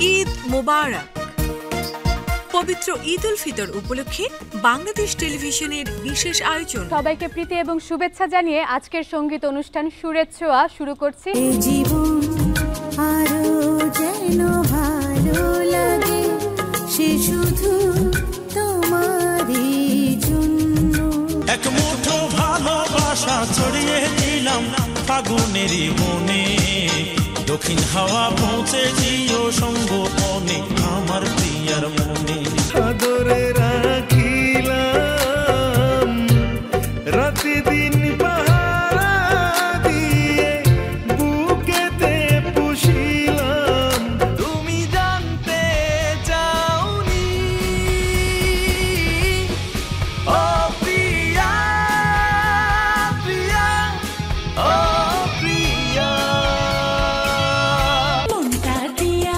ঈদ মোবারক। পবিত্র ঈদ উল ফিতর উপলক্ষে বাংলাদেশ টেলিভিশনের বিশেষ আয়োজন। সবাইকে প্রীতি এবং শুভেচ্ছা জানিয়ে আজকের সঙ্গীত অনুষ্ঠান সুরের ছোঁয়া শুরু করছি। জীবন আরো যেন ভালো লাগে, সে শুধু তোমারই জন্য। এক মুঠো ভালোবাসা ছড়িয়ে দিলাম ফাগুনেরই মনে, দক্ষিণ হাওয়া পৌঁছে দিও সঙ্গোপনে আমার প্রিয়ার মনে। আদরে রাখিলাম রাতে দিন পাহারা দিয়ে, বুকেতে পুষিলাম তুমি জানতে চাওনি। ও প্রিয়া প্রিয়া ও প্রিয়া, মনটা দিয়া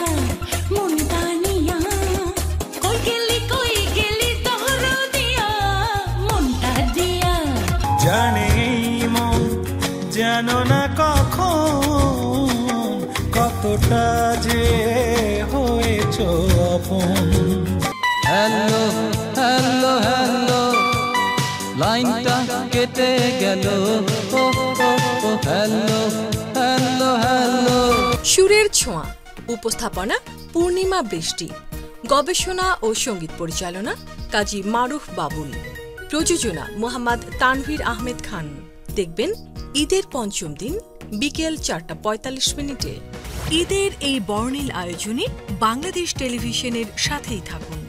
মনটা নিয়া, কই গেলি তোর দিয়া, মনটা দিয়া। জানে মন জানো না কখন কতটা যে হয়েছ আপন। হ্যালো হ্যালো হ্যালো, লাইনটা কেটে গেল। ও হ্যালো হ্যালো হ্যালো। সুরের ছোঁয়া উপস্থাপনা পূর্ণিমা বৃষ্টি, গবেষণা ও সঙ্গীত পরিচালনা কাজী মারুফ বাবুল, প্রযোজনা মোহাম্মদ তানভীর আহমেদ খান। দেখবেন ঈদের পঞ্চম দিন বিকেল 4:45। ঈদের এই বর্ণিল আয়োজনে বাংলাদেশ টেলিভিশনের সাথেই থাকুন।